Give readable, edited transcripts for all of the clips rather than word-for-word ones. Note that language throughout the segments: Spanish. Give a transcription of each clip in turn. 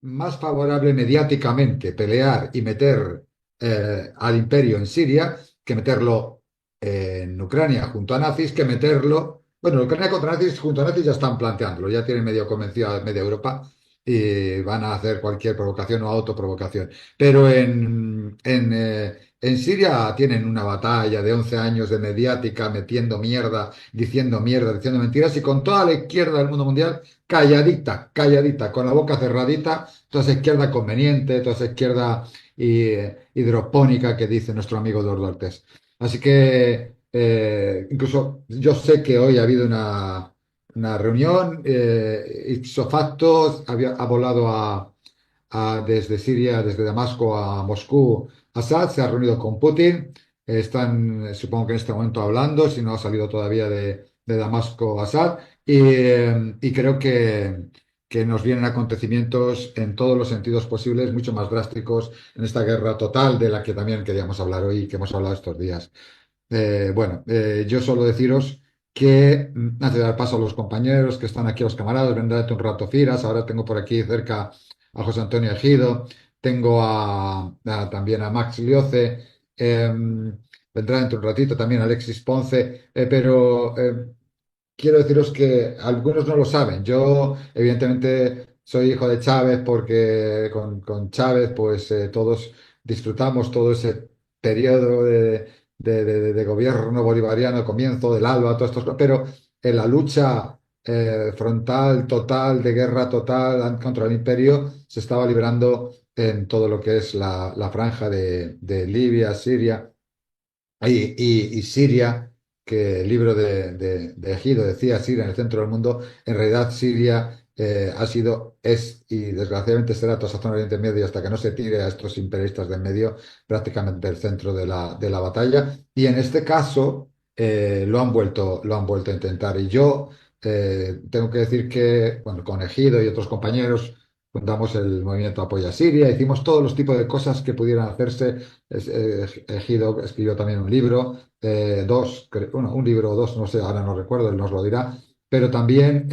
más favorable mediáticamente pelear y meter al imperio en Siria que meterlo en Ucrania junto a nazis, que meterlo. Bueno, Ucrania contra nazis junto a nazis ya están planteándolo, ya tienen medio convencido a media Europa y van a hacer cualquier provocación o autoprovocación. Pero en Siria tienen una batalla de 11 años de mediática, mierda, diciendo mentiras, y con toda la izquierda del mundo mundial calladita, calladita, con la boca cerradita, toda esa izquierda conveniente, toda esa izquierda hidropónica que dice nuestro amigo Eduardo Ortiz. Así que incluso yo sé que hoy ha habido una reunión, ipso facto, ha volado desde Siria, desde Damasco a Moscú, Assad se ha reunido con Putin, están, supongo que en este momento hablando, si no ha salido todavía de Damasco Assad, y creo que nos vienen acontecimientos en todos los sentidos posibles, mucho más drásticos en esta guerra total de la que también queríamos hablar hoy y que hemos hablado estos días. Yo solo deciros que antes de dar paso a los compañeros que están aquí, los camaradas, vendrá dentro un rato Firas. Ahora tengo por aquí cerca a José Antonio Ejido, tengo también a Max Lioce, vendrá dentro un ratito también Alexis Ponce, pero quiero deciros que algunos no lo saben. Yo, evidentemente, soy hijo de Chávez porque con Chávez, pues todos disfrutamos todo ese periodo de gobierno bolivariano, comienzo del ALBA, todas estas cosas, pero en la lucha frontal, total, de guerra total contra el imperio, se estaba librando en todo lo que es la franja de Libia, Siria y Siria, que el libro de Egido decía Siria en el centro del mundo, en realidad Siria ha sido, es y desgraciadamente será toda esa zona de Oriente Medio hasta que no se tire a estos imperialistas de en medio, prácticamente el centro de la batalla. Y en este caso lo han vuelto a intentar. Y yo tengo que decir que, bueno, con Egido y otros compañeros fundamos el movimiento Apoya Siria, hicimos todos los tipos de cosas que pudieran hacerse. Ejido escribió también un libro, bueno, un libro o dos, no sé, ahora no recuerdo, él nos lo dirá, pero también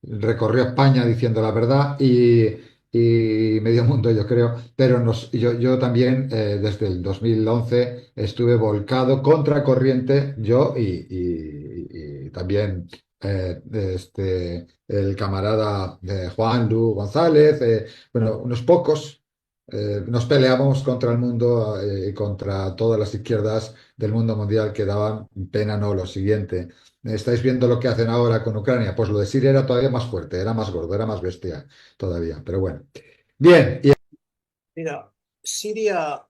recorrió España diciendo la verdad y medio mundo, yo creo, pero yo también desde el 2011 estuve volcado contra corriente, yo y también el camarada Juan Lu González, bueno, unos pocos. Nos peleábamos contra el mundo y contra todas las izquierdas del mundo mundial que daban pena, no, lo siguiente. ¿Estáis viendo lo que hacen ahora con Ucrania? Pues lo de Siria era todavía más fuerte, era más gordo, era más bestia todavía. Pero bueno. Bien, y Mira, Siria,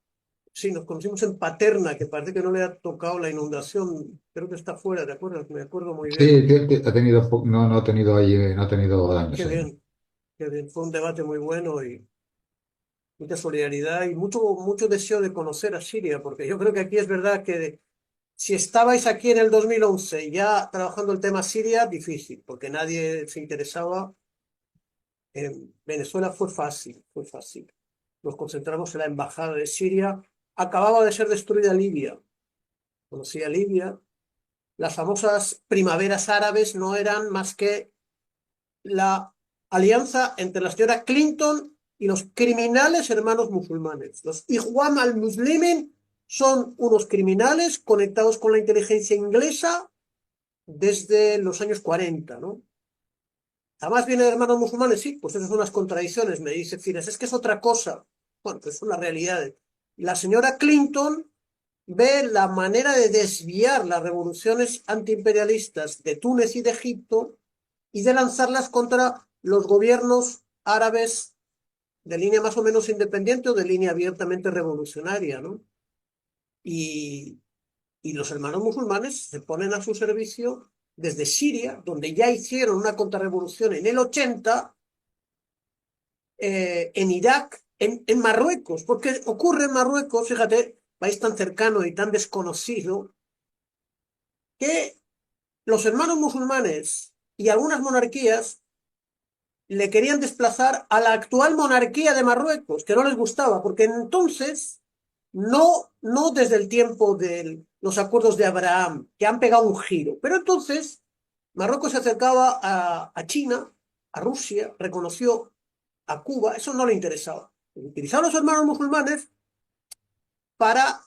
sí, nos conocimos en Paterna, que parece que no le ha tocado la inundación, creo que está fuera, ¿te acuerdas? Me acuerdo muy bien. sí, ha tenido, no ha tenido ahí, no ha tenido daños Qué ahí, ¿no? bien, qué bien. Fue un debate muy bueno y mucha solidaridad y mucho deseo de conocer a Siria, porque yo creo que aquí es verdad que si estabais aquí en el 2011 ya trabajando el tema Siria, difícil, porque nadie se interesaba. En Venezuela fue fácil, fue fácil. Nos concentramos en la embajada de Siria. Acababa de ser destruida Libia. Conocí a Libia. Las famosas primaveras árabes no eran más que la alianza entre la señora Clinton y los criminales hermanos musulmanes. Los Ikhwan al-Muslimin son unos criminales conectados con la inteligencia inglesa desde los años 40, ¿no? Además viene de hermanos musulmanes, sí, pues esas son las contradicciones, me dice Fines, es que es otra cosa. Bueno, pues son las realidades. La señora Clinton ve la manera de desviar las revoluciones antiimperialistas de Túnez y de Egipto y de lanzarlas contra los gobiernos árabes de línea más o menos independiente o de línea abiertamente revolucionaria, ¿no? Y, y los hermanos musulmanes se ponen a su servicio desde Siria, donde ya hicieron una contrarrevolución en el 80, en Irak, en Marruecos, porque ocurre en Marruecos, fíjate, país tan cercano y tan desconocido, que los hermanos musulmanes y algunas monarquías le querían desplazar a la actual monarquía de Marruecos, que no les gustaba, porque entonces, no desde el tiempo de los acuerdos de Abraham, que han pegado un giro, pero entonces Marruecos se acercaba a China, a Rusia, reconoció a Cuba, eso no le interesaba. Utilizaron a los hermanos musulmanes para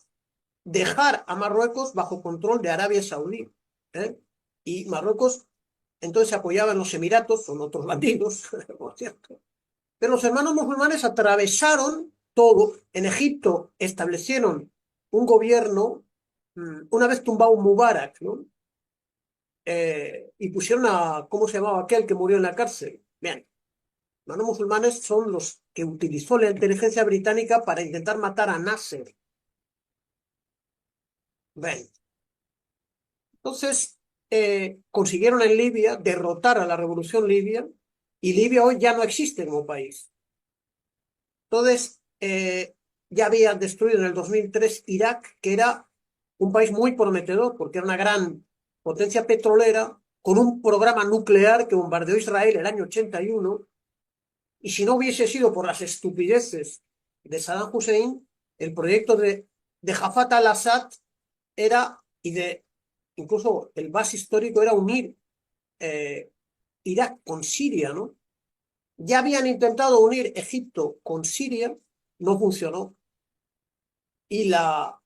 dejar a Marruecos bajo control de Arabia Saudí. ¿Eh? Y Marruecos entonces se apoyaba en los Emiratos, son otros bandidos, por cierto. Pero los hermanos musulmanes atravesaron todo. En Egipto establecieron un gobierno, una vez tumbado Mubarak, ¿no? Y pusieron a, ¿cómo se llamaba aquel que murió en la cárcel? Bien, los hermanos musulmanes son los que utilizó la inteligencia británica para intentar matar a Nasser. Bien, entonces consiguieron en Libia derrotar a la revolución libia y Libia hoy ya no existe como país. Entonces, ya habían destruido en el 2003 Irak, que era un país muy prometedor, porque era una gran potencia petrolera, con un programa nuclear que bombardeó Israel el año 81, y si no hubiese sido por las estupideces de Saddam Hussein, el proyecto de Jafat al-Assad era, incluso el base histórico era unir Irak con Siria, ¿no? Ya habían intentado unir Egipto con Siria, no funcionó. Y la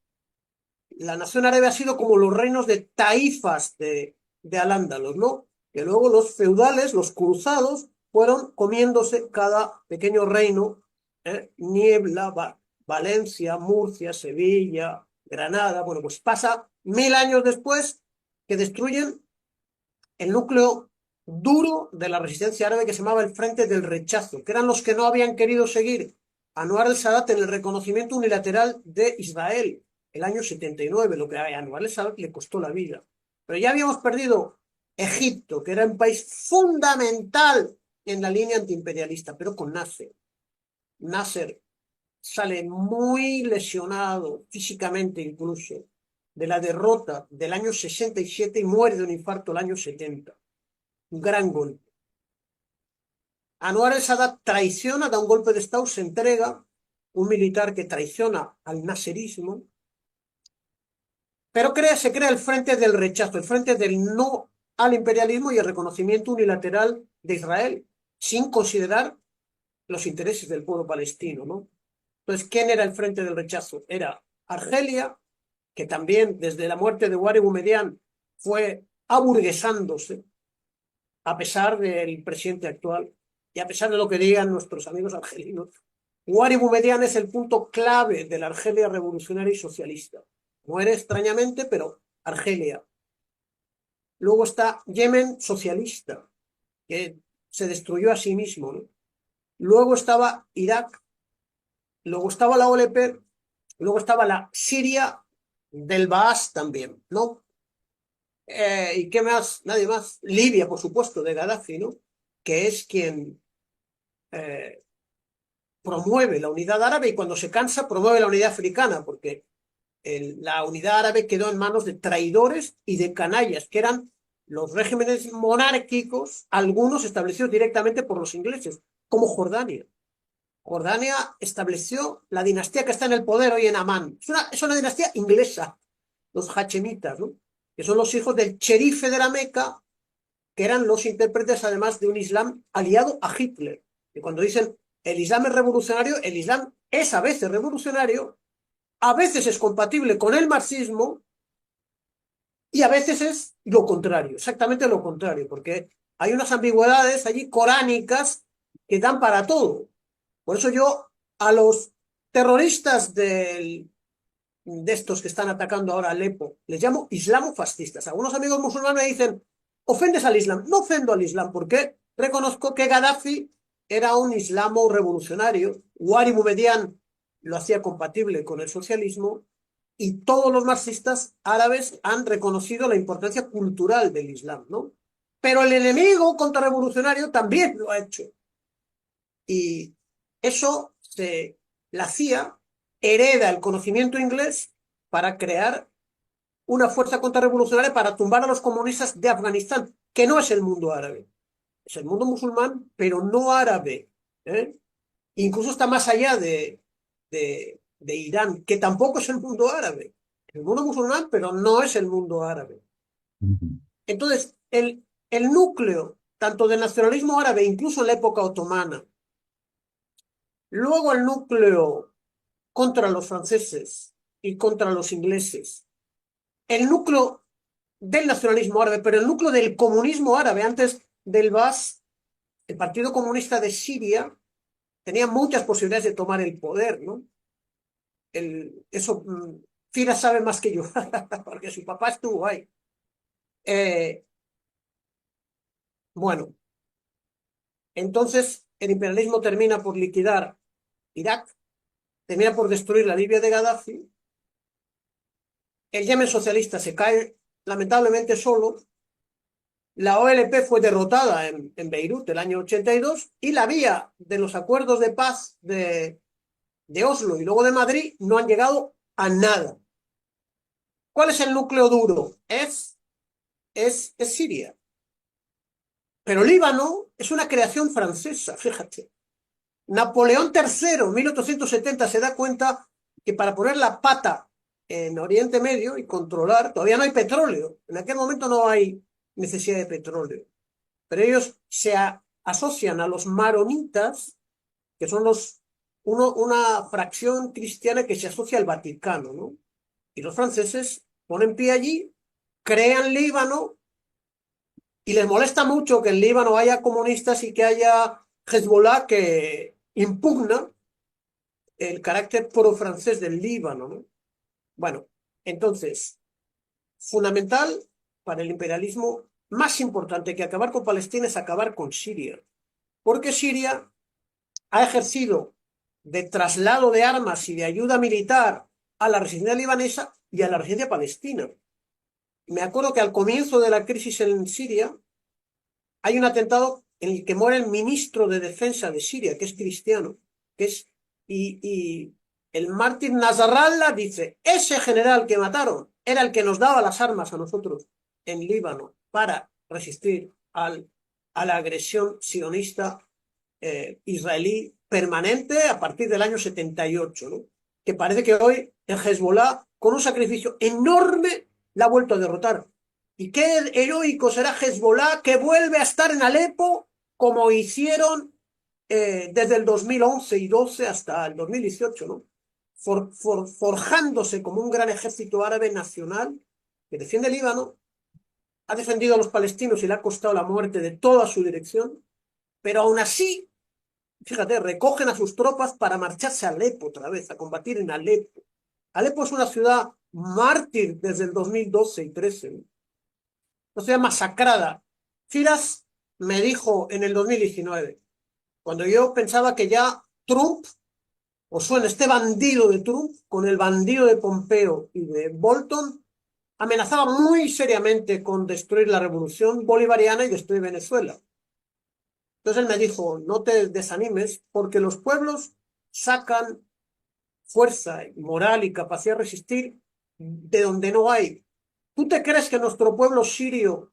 nación árabe ha sido como los reinos de taifas de Al-Ándalus, ¿no? Que luego los feudales, los cruzados, fueron comiéndose cada pequeño reino, Niebla, Valencia, Murcia, Sevilla, Granada. Bueno, pues pasa 1000 años después que destruyen el núcleo duro de la resistencia árabe que se llamaba el Frente del Rechazo, que eran los que no habían querido seguir a Anwar el-Sadat en el reconocimiento unilateral de Israel el año 79, lo que a Anwar el-Sadat le costó la vida. Pero ya habíamos perdido Egipto, que era un país fundamental en la línea antiimperialista, pero con Nasser. Nasser sale muy lesionado, físicamente incluso, de la derrota del año 67 y muere de un infarto el año 70. Un gran golpe. Anwar el-Sadat traiciona, da un golpe de estado, se entrega, un militar que traiciona al nasserismo, pero se crea el frente del rechazo, el frente del no al imperialismo y el reconocimiento unilateral de Israel, sin considerar los intereses del pueblo palestino, ¿no? Entonces, ¿quién era el frente del rechazo? Era Argelia, que también desde la muerte de Ouari Boumediene fue aburguesándose, a pesar del presidente actual y a pesar de lo que digan nuestros amigos argelinos. Ouari Boumediene es el punto clave de la Argelia revolucionaria y socialista. Muere extrañamente, pero Argelia. Luego está Yemen socialista, que se destruyó a sí mismo, ¿no? Luego estaba Irak, luego estaba la OLP, luego estaba la Siria del Baas también, ¿no? ¿Y qué más? Nadie más. Libia, por supuesto, de Gaddafi, ¿no? Que es quien eh, promueve la unidad árabe y cuando se cansa promueve la unidad africana, porque la unidad árabe quedó en manos de traidores y de canallas, que eran los regímenes monárquicos, algunos establecidos directamente por los ingleses, como Jordania. Jordania estableció la dinastía que está en el poder hoy en Amán. Es una dinastía inglesa, los hachemitas, ¿no? Que son los hijos del cherife de la Meca, que eran los intérpretes además de un Islam aliado a Hitler. Y cuando dicen el Islam es revolucionario, el Islam es a veces revolucionario, a veces es compatible con el marxismo y a veces es lo contrario, exactamente lo contrario, porque hay unas ambigüedades allí coránicas que dan para todo. Por eso yo a los terroristas de estos que están atacando ahora a Alepo, les llamo islamofascistas. Algunos amigos musulmanes me dicen, ofendes al Islam. No ofendo al Islam, porque reconozco que Gaddafi era un islamo revolucionario, Ouari Boumediene lo hacía compatible con el socialismo, y todos los marxistas árabes han reconocido la importancia cultural del Islam, ¿no? Pero el enemigo contrarrevolucionario también lo ha hecho. Y eso la CIA hereda el conocimiento inglés para crear una fuerza contrarrevolucionaria para tumbar a los comunistas de Afganistán, que no es el mundo árabe. Es el mundo musulmán, pero no árabe. ¿Eh? Incluso está más allá de Irán, que tampoco es el mundo árabe. Es el mundo musulmán, pero no es el mundo árabe. Entonces, el núcleo, tanto del nacionalismo árabe, incluso en la época otomana, Luego el núcleo contra los franceses y contra los ingleses. El núcleo del nacionalismo árabe, pero el núcleo del comunismo árabe antes del Baas, el Partido Comunista de Siria, tenía muchas posibilidades de tomar el poder, ¿no? Eso, Fira sabe más que yo, porque su papá estuvo ahí. Eh, bueno, entonces el imperialismo termina por liquidar Irak, termina por destruir la Libia de Gaddafi, el Yemen socialista se cae lamentablemente solo, la OLP fue derrotada en Beirut el año 82 y la vía de los acuerdos de paz de Oslo y luego de Madrid no han llegado a nada. ¿Cuál es el núcleo duro? Es Siria. Pero Líbano es una creación francesa, fíjate. Napoleón III, 1870, se da cuenta que para poner la pata en Oriente Medio y controlar, todavía no hay petróleo. En aquel momento no hay necesidad de petróleo. Pero ellos asocian a los maronitas, que son una fracción cristiana que se asocia al Vaticano, ¿no? Y los franceses ponen pie allí, crean Líbano, y les molesta mucho que en Líbano haya comunistas y que haya Hezbollah que impugna el carácter pro-francés del Líbano, ¿no? Bueno, entonces, fundamental para el imperialismo, más importante que acabar con Palestina es acabar con Siria, porque Siria ha ejercido de traslado de armas y de ayuda militar a la resistencia libanesa y a la resistencia palestina. Me acuerdo que al comienzo de la crisis en Siria hay un atentado en el que muere el ministro de Defensa de Siria, que es cristiano, y el mártir Nasrallah dice, ese general que mataron era el que nos daba las armas a nosotros en Líbano para resistir a la agresión sionista israelí permanente a partir del año 78, ¿no? Que parece que hoy el Hezbollah, con un sacrificio enorme, la ha vuelto a derrotar. Y qué heroico será Hezbollah que vuelve a estar en Alepo como hicieron desde el 2011 y 12 hasta el 2018, ¿no? Forjándose como un gran ejército árabe nacional que defiende el Líbano, ha defendido a los palestinos y le ha costado la muerte de toda su dirección, pero aún así, fíjate, recogen a sus tropas para marcharse a Alepo otra vez, a combatir en Alepo. Alepo es una ciudad mártir desde el 2012 y 13, ¿no? Una ciudad masacrada. Firas me dijo en el 2019, cuando yo pensaba que ya Trump, o suena este bandido de Trump, con el bandido de Pompeo y de Bolton, amenazaba muy seriamente con destruir la revolución bolivariana y destruir Venezuela. Entonces él me dijo, no te desanimes, porque los pueblos sacan fuerza, moral y capacidad de resistir de donde no hay. ¿Tú te crees que nuestro pueblo sirio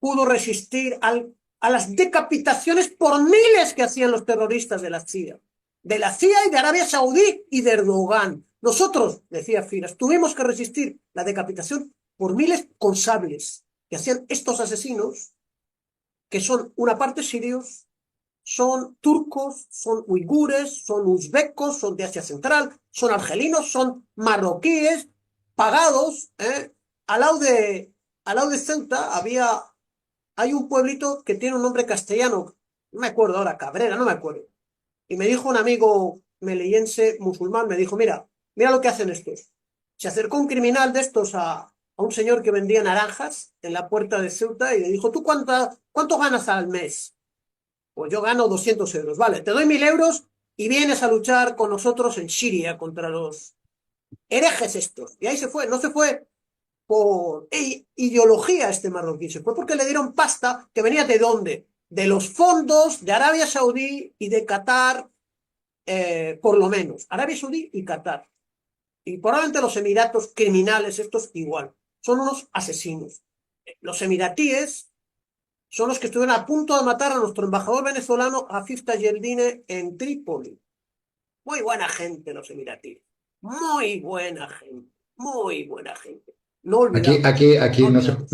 pudo resistir a las decapitaciones por miles que hacían los terroristas de la CIA? De la CIA y de Arabia Saudí y de Erdogan. Nosotros, decía Firas, tuvimos que resistir la decapitación por miles con sables que hacían estos asesinos, que son una parte sirios, son turcos, son uigures, son uzbecos, son de Asia Central, son argelinos, son marroquíes, pagados. Al lado de Ceuta hay un pueblito que tiene un nombre castellano, no me acuerdo ahora, Cabrera, no me acuerdo. Y me dijo un amigo meliense musulmán, me dijo, mira lo que hacen estos. Se acercó un criminal de estos a un señor que vendía naranjas en la puerta de Ceuta y le dijo, ¿tú cuánto ganas al mes? Pues yo gano 200 euros. Vale, te doy 1000 euros y vienes a luchar con nosotros en Siria contra los herejes estos. Y ahí se fue, no se fue por ideología este marroquí, se fue porque le dieron pasta que venía de dónde, de los fondos de Arabia Saudí y de Qatar, por lo menos. Arabia Saudí y Qatar. Y probablemente los emiratos criminales estos igual. Son unos asesinos. Los emiratíes son los que estuvieron a punto de matar a nuestro embajador venezolano, Afif Yeldine, en Trípoli. Muy buena gente los emiratíes. Muy buena gente. Muy buena gente. No Aquí, olvidamos. aquí, No aquí olvidamos.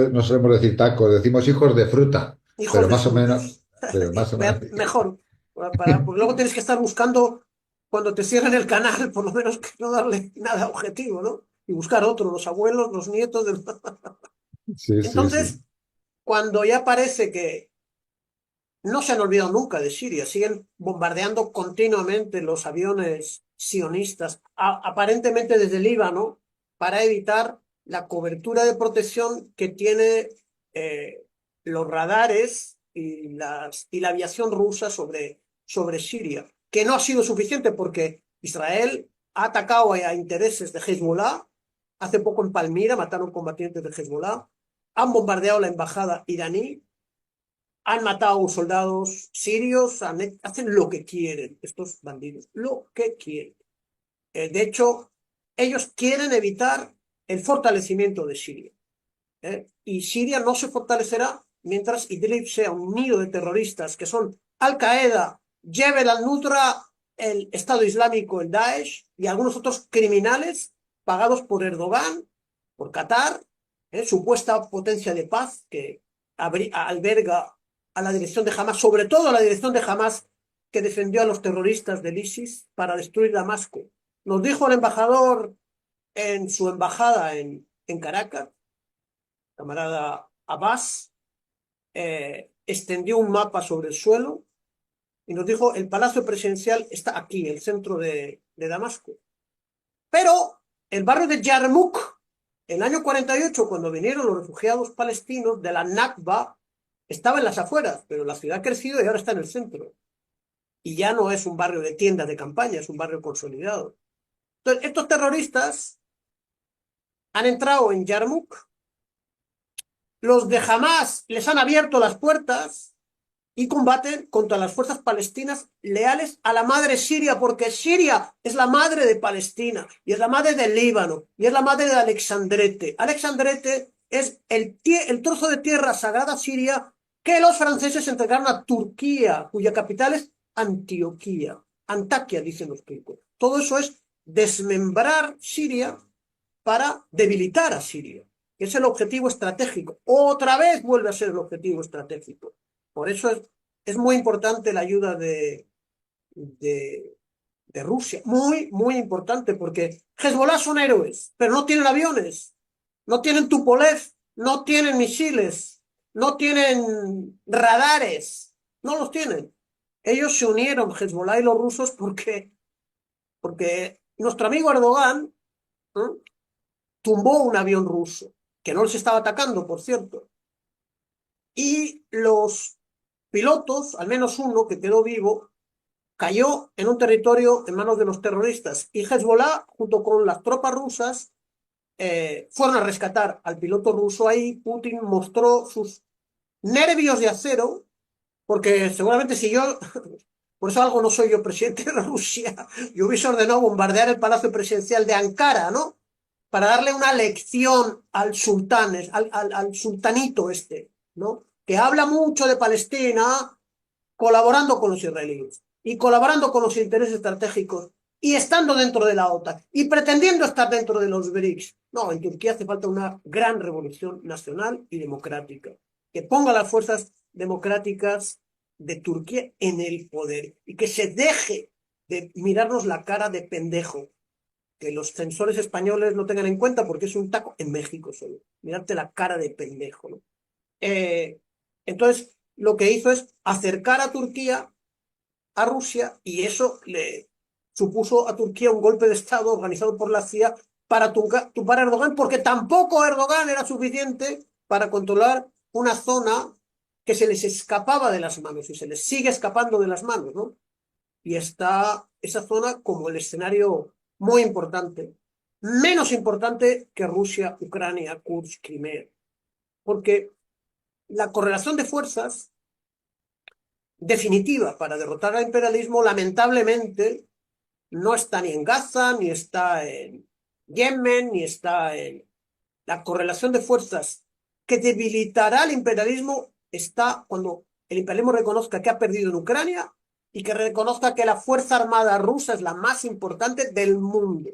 no solemos decir tacos, decimos hijos de fruta, Hijos pero de más o menos, frutos. pero más o menos. Mejor. Porque luego tienes que estar buscando cuando te cierren el canal, por lo menos que no darle nada objetivo, ¿no? Y buscar otro, los abuelos, los nietos. Sí, sí, sí. Entonces, cuando ya parece que no se han olvidado nunca de Siria, siguen bombardeando continuamente los aviones sionistas, aparentemente desde Líbano, para evitar la cobertura de protección que tiene eh, los radares y la aviación rusa sobre Siria, que no ha sido suficiente porque Israel ha atacado a intereses de Hezbollah. Hace poco en Palmira mataron combatientes de Hezbollah, han bombardeado la embajada iraní, han matado soldados sirios, hacen lo que quieren, estos bandidos, lo que quieren. De hecho, ellos quieren evitar el fortalecimiento de Siria. Y Siria no se fortalecerá mientras Idlib sea un nido de terroristas que son Al-Qaeda, Jebel al-Nusra, el Estado Islámico, el Daesh y algunos otros criminales pagados por Erdogan, por Qatar, supuesta potencia de paz que alberga a la dirección de Hamas, sobre todo a la dirección de Hamas que defendió a los terroristas del ISIS para destruir Damasco. Nos dijo el embajador en su embajada en Caracas, camarada Abbas, extendió un mapa sobre el suelo y nos dijo, el palacio presidencial está aquí, el centro de Damasco. Pero el barrio de Yarmouk, en el año 48, cuando vinieron los refugiados palestinos de la Nakba, estaba en las afueras, pero la ciudad ha crecido y ahora está en el centro. Y ya no es un barrio de tiendas de campaña, es un barrio consolidado. Entonces, estos terroristas han entrado en Yarmouk, los de Hamas les han abierto las puertas y combaten contra las fuerzas palestinas leales a la madre Siria, porque Siria es la madre de Palestina, y es la madre del Líbano, y es la madre de Alexandrete. Alexandrete es el trozo de tierra sagrada siria que los franceses entregaron a Turquía, cuya capital es Antioquía. Antaquia, dicen los turcos. Todo eso es desmembrar Siria para debilitar a Siria, que es el objetivo estratégico. Otra vez vuelve a ser el objetivo estratégico. Por eso es muy importante la ayuda de, de Rusia. Muy, muy importante, porque Hezbollah son héroes, pero no tienen aviones, no tienen Tupolev, no tienen misiles, no tienen radares, no los tienen. Ellos se unieron, Hezbollah y los rusos, porque nuestro amigo Erdogan, ¿eh?, tumbó un avión ruso, que no les estaba atacando, por cierto. Y los pilotos, al menos uno que quedó vivo, cayó en un territorio en manos de los terroristas. Y Hezbollah, junto con las tropas rusas, fueron a rescatar al piloto ruso. Ahí Putin mostró sus nervios de acero, porque seguramente si yo, por eso algo no soy yo presidente de Rusia, yo hubiese ordenado bombardear el palacio presidencial de Ankara, ¿no? Para darle una lección al sultán, al sultanito este, ¿no? Que habla mucho de Palestina, colaborando con los israelíes y colaborando con los intereses estratégicos y estando dentro de la OTAN y pretendiendo estar dentro de los BRICS. No, en Turquía hace falta una gran revolución nacional y democrática que ponga las fuerzas democráticas de Turquía en el poder y que se deje de mirarnos la cara de pendejo, que los censores españoles no tengan en cuenta porque es un taco en México solo. Mirarte la cara de pendejo, ¿no? Eh, entonces, lo que hizo es acercar a Turquía a Rusia y eso le supuso a Turquía un golpe de Estado organizado por la CIA para tumbar a Erdogan, porque tampoco Erdogan era suficiente para controlar una zona que se les escapaba de las manos y se les sigue escapando de las manos, ¿no? Y está esa zona como el escenario muy importante, menos importante que Rusia, Ucrania, Kursk, Crimea, porque la correlación de fuerzas definitiva para derrotar al imperialismo, lamentablemente, no está ni en Gaza, ni está en Yemen, ni está en... La correlación de fuerzas que debilitará al imperialismo está cuando el imperialismo reconozca que ha perdido en Ucrania y que reconozca que la Fuerza Armada rusa es la más importante del mundo,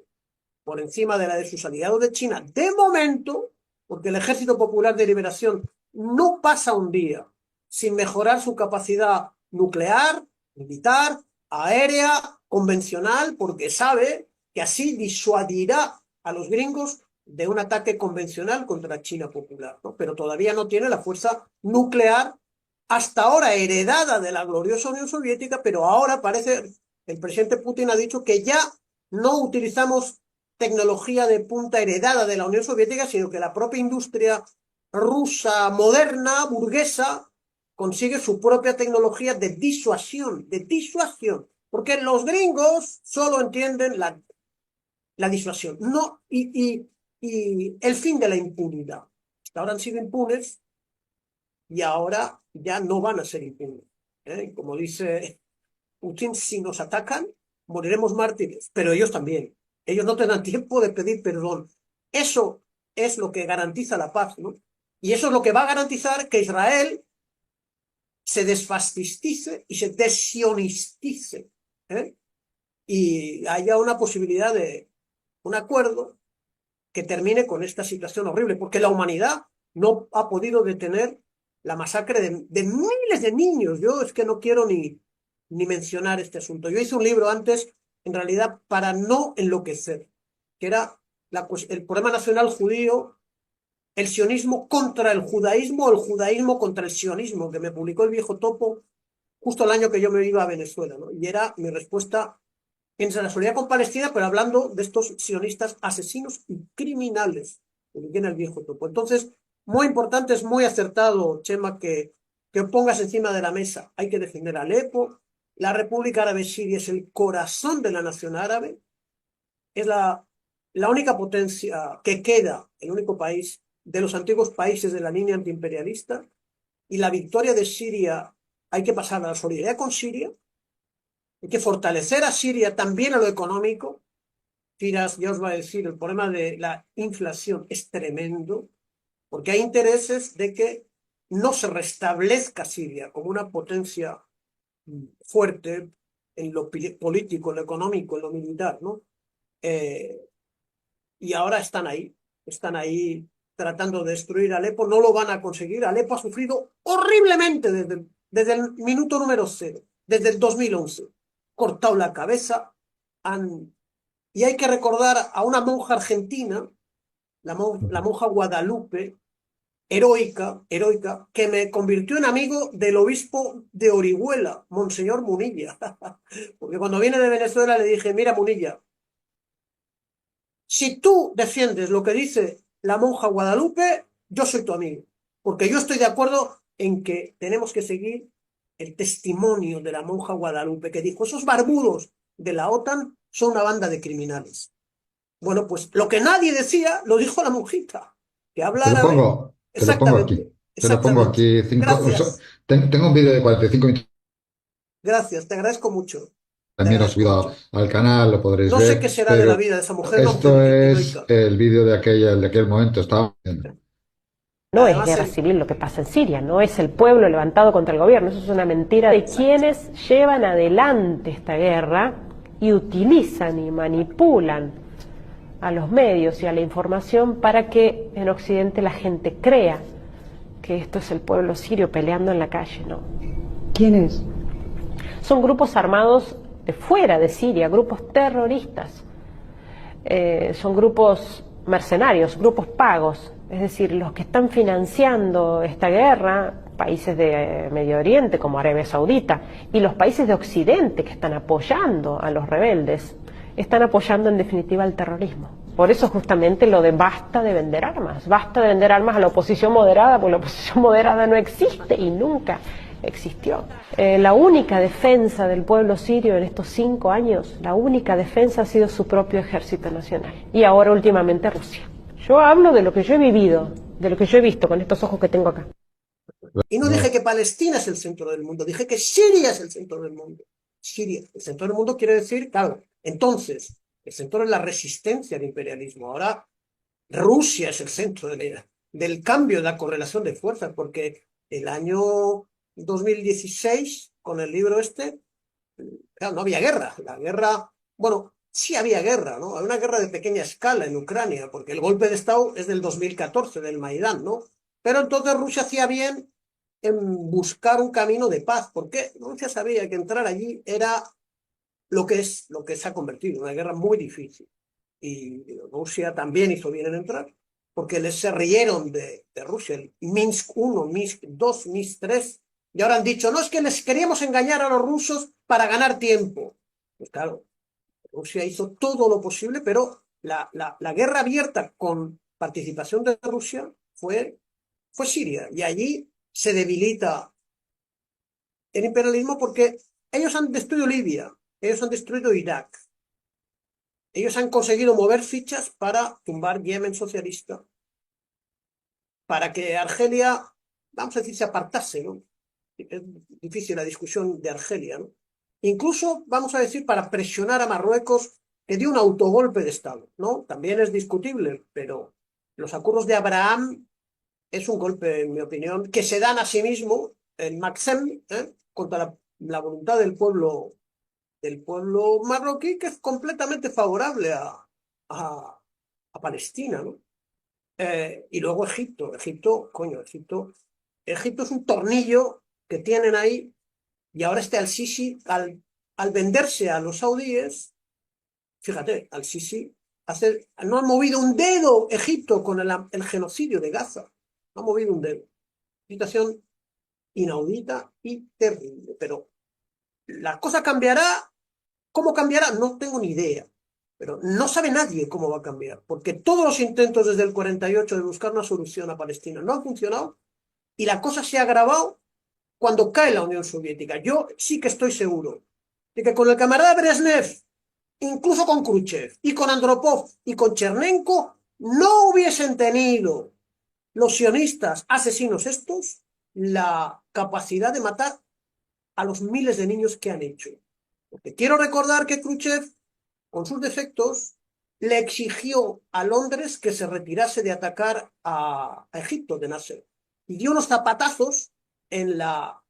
por encima de la de sus aliados de China. De momento, porque el Ejército Popular de Liberación no pasa un día sin mejorar su capacidad nuclear, militar, aérea, convencional, porque sabe que así disuadirá a los gringos de un ataque convencional contra China popular, ¿no? Pero todavía no tiene la fuerza nuclear hasta ahora heredada de la gloriosa Unión Soviética, pero ahora parece, el presidente Putin ha dicho que ya no utilizamos tecnología de punta heredada de la Unión Soviética, sino que la propia industria rusa moderna, burguesa, consigue su propia tecnología de disuasión, porque los gringos solo entienden la disuasión, no, y el fin de la impunidad. Hasta ahora han sido impunes y ahora ya no van a ser impunes. Como dice Putin, si nos atacan, moriremos mártires, pero ellos también. Ellos no tendrán tiempo de pedir perdón. Eso es lo que garantiza la paz, ¿no? Y eso es lo que va a garantizar que Israel se desfascistice y se desionistice, ¿eh? Y haya una posibilidad de un acuerdo que termine con esta situación horrible, porque la humanidad no ha podido detener la masacre de miles de niños. Yo es que no quiero ni mencionar este asunto. Yo hice un libro antes, en realidad, para no enloquecer, que era el problema nacional judío, el sionismo contra el judaísmo, o el judaísmo contra el sionismo, que me publicó el Viejo Topo justo el año que yo me iba a Venezuela, ¿no? Y era mi respuesta en la solidaridad con Palestina, pero hablando de estos sionistas asesinos y criminales, que viene el Viejo Topo. Entonces, muy importante, es muy acertado, Chema, que pongas encima de la mesa. Hay que defender a Alepo. La República Árabe Siria es el corazón de la nación árabe. Es la única potencia que queda, el único país de los antiguos países de la línea antiimperialista. Y la victoria de Siria, hay que pasar a la solidaridad con Siria. Hay que fortalecer a Siria también a lo económico. Firas, ya os va a decir, el problema de la inflación es tremendo, porque hay intereses de que no se restablezca Siria como una potencia fuerte en lo político, en lo económico, en lo militar, ¿no? Eh, y ahora están ahí tratando de destruir Alepo, no lo van a conseguir. Alepo ha sufrido horriblemente desde el minuto número cero, desde el 2011. Cortado la cabeza, y hay que recordar a una monja argentina, la monja Guadalupe, heroica, que me convirtió en amigo del obispo de Orihuela, Monseñor Munilla. Porque cuando viene de Venezuela le dije, mira Munilla, si tú defiendes lo que dice la monja Guadalupe, yo soy tu amigo, porque yo estoy de acuerdo en que tenemos que seguir el testimonio de la monja Guadalupe, que dijo, esos barbudos de la OTAN son una banda de criminales. Bueno, pues lo que nadie decía, lo dijo la monjita, que habla árabe. Te lo pongo aquí. Exactamente, Te lo pongo exactamente. aquí. Gracias, Tengo un vídeo de 45 minutos. gracias, te agradezco mucho, te También lo he agradezco subido mucho. al canal, lo podréis No sé qué ver, será de la pero vida de esa mujer, no, esto es heroica. el vídeo de aquel momento. Estaba bien. No es Además, guerra civil lo que pasa en Siria, no es el pueblo levantado contra el gobierno, eso es una mentira de quienes llevan adelante esta guerra y utilizan y manipulan a los medios y a la información para que en Occidente la gente crea que esto es el pueblo sirio peleando en la calle, ¿no? ¿Quiénes? Son grupos armados de fuera de Siria, grupos terroristas, son grupos mercenarios, grupos pagos, es decir, los que están financiando esta guerra, países de Medio Oriente como Arabia Saudita y los países de Occidente que están apoyando a los rebeldes, están apoyando en definitiva el terrorismo. Por eso justamente lo de basta de vender armas a la oposición moderada, porque la oposición moderada no existe y nunca existió. La única defensa del pueblo sirio en estos 5 años, la única defensa ha sido su propio ejército nacional. Y ahora últimamente Rusia. Yo hablo de lo que yo he vivido, de lo que yo he visto con estos ojos que tengo acá. y no dije que Palestina es el centro del mundo, dije que Siria es el centro del mundo. Siria, el centro del mundo quiere decir, claro, entonces, el centro es la resistencia al imperialismo. Ahora, Rusia es el centro del cambio de la correlación de fuerzas, porque el año 2016, con el libro este, claro, no había guerra. La guerra, bueno, sí había guerra, ¿no? Hay una guerra de pequeña escala en Ucrania, porque el golpe de Estado es del 2014, del Maidán, ¿no? Pero entonces Rusia hacía bien en buscar un camino de paz, porque Rusia sabía que entrar allí era lo que se ha convertido, una guerra muy difícil. Y Rusia también hizo bien en entrar, porque se rieron de Rusia, el Minsk 1, Minsk 2, Minsk 3, y ahora han dicho, no, es que les queríamos engañar a los rusos para ganar tiempo. Pues claro, Rusia hizo todo lo posible, pero la guerra abierta con participación de Rusia fue Siria, y allí se debilita el imperialismo porque ellos han destruido Libia, ellos han destruido Irak, ellos han conseguido mover fichas para tumbar Yemen socialista, para que Argelia, vamos a decir, se apartase, ¿no? Es difícil la discusión de Argelia, ¿no? Incluso, vamos a decir, para presionar a Marruecos, que dio un autogolpe de Estado, ¿no? También es discutible, pero los acuerdos de Abraham es un golpe, en mi opinión, que se dan a sí mismo en Maksem, contra la voluntad del pueblo marroquí, que es completamente favorable a Palestina, ¿no? Y luego Egipto es un tornillo que tienen ahí, y ahora al-Sisi, al venderse a los saudíes, fíjate, al-Sisi no ha movido un dedo Egipto con el genocidio de Gaza, no ha movido un dedo. Situación inaudita y terrible, pero la cosa cambiará. ¿Cómo cambiará? No tengo ni idea, pero no sabe nadie cómo va a cambiar, porque todos los intentos desde el 48 de buscar una solución a Palestina no han funcionado, y la cosa se ha agravado cuando cae la Unión Soviética. Yo sí que estoy seguro de que con el camarada Brezhnev, incluso con Khrushchev y con Andropov y con Chernenko, no hubiesen tenido los sionistas asesinos estos la capacidad de matar a los miles de niños que han hecho. Porque quiero recordar que Khrushchev, con sus defectos, le exigió a Londres que se retirase de atacar a Egipto, de Nasser, y dio unos zapatazos en la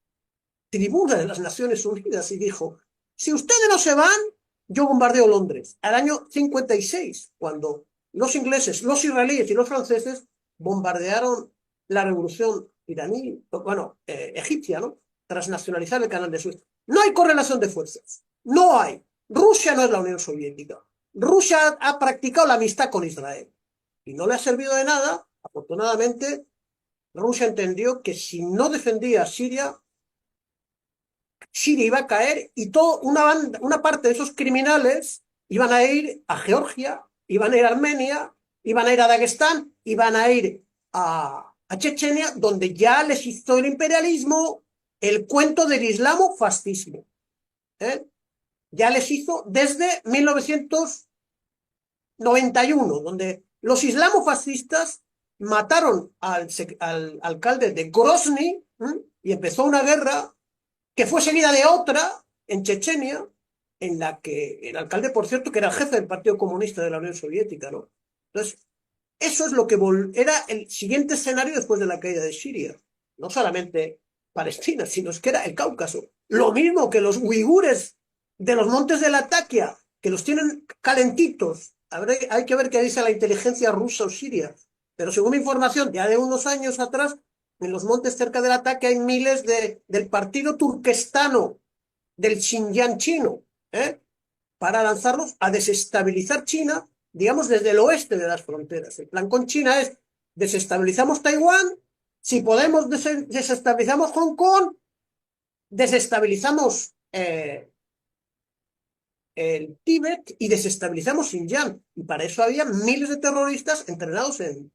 tribuna de las Naciones Unidas y dijo, si ustedes no se van, yo bombardeo Londres. Al año 56, cuando los ingleses, los israelíes y los franceses bombardearon la revolución iraní, bueno, egipcia, ¿no? Tras nacionalizar el canal de Suez. No hay correlación de fuerzas. No hay. Rusia no es la Unión Soviética. Rusia ha practicado la amistad con Israel y no le ha servido de nada. Afortunadamente, Rusia entendió que si no defendía a Siria iba a caer, y una parte de esos criminales iban a ir a Georgia, iban a ir a Armenia, iban a ir a Dagestán, iban a ir a Chechenia, donde ya les hizo el imperialismo el cuento del islamofascismo. Ya les hizo desde 1991, donde los islamofascistas mataron al alcalde de Grozny, y empezó una guerra que fue seguida de otra en Chechenia, en la que el alcalde, por cierto, que era el jefe del Partido Comunista de la Unión Soviética, ¿no? Entonces, eso es lo que era el siguiente escenario después de la caída de Siria. No solamente Palestina, sino es que era el Cáucaso. Lo mismo que los uigures de los montes de Latakia, que los tienen calentitos. Hay que ver qué dice la inteligencia rusa o siria. Pero según mi información, ya de unos años atrás, en los montes cerca del ataque hay miles del partido turquestano, del Xinjiang chino, para lanzarlos a desestabilizar China, digamos, desde el oeste de las fronteras. El plan con China es: desestabilizamos Taiwán, si podemos desestabilizamos Hong Kong, desestabilizamos el Tíbet y desestabilizamos Xinjiang. Y para eso había miles de terroristas entrenados en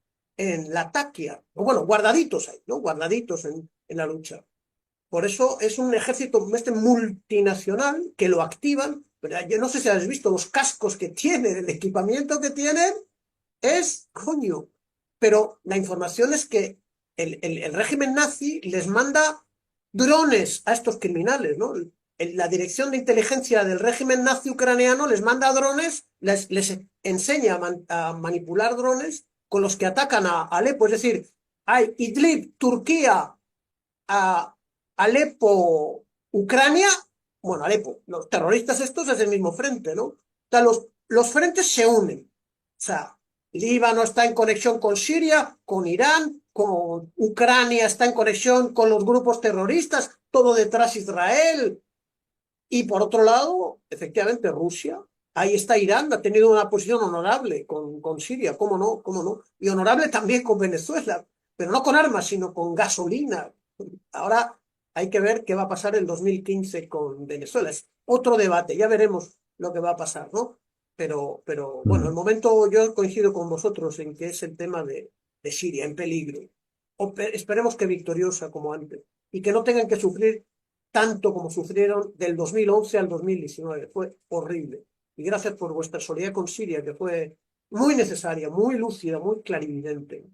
Latakia, o bueno, guardaditos ahí, ¿no? Guardaditos en la lucha. Por eso es un ejército multinacional que lo activan, pero yo no sé si has visto los cascos que tienen, el equipamiento que tienen, es coño. Pero la información es que el régimen nazi les manda drones a estos criminales, ¿no? La dirección de inteligencia del régimen nazi ucraniano les manda drones, les enseña a manipular drones con los que atacan a Alepo. Es decir, hay Idlib, Turquía, a Alepo, Ucrania. Bueno, Alepo, los terroristas estos es el mismo frente, ¿no? O sea, los frentes se unen. O sea, Líbano está en conexión con Siria, con Irán, con Ucrania está en conexión con los grupos terroristas, todo detrás Israel. Y por otro lado, efectivamente, Rusia. Ahí está Irán, ha tenido una posición honorable con Siria, ¿cómo no? ¿Cómo no? Y honorable también con Venezuela, pero no con armas, sino con gasolina. Ahora hay que ver qué va a pasar en 2015 con Venezuela. Es otro debate, ya veremos lo que va a pasar, ¿no? Pero bueno, el Mm. momento yo coincido con vosotros en que es el tema de Siria en peligro. Esperemos que victoriosa como antes y que no tengan que sufrir tanto como sufrieron del 2011 al 2019. Fue horrible. Y gracias por vuestra solidaridad con Siria, que fue muy necesaria, muy lúcida, muy clarividente.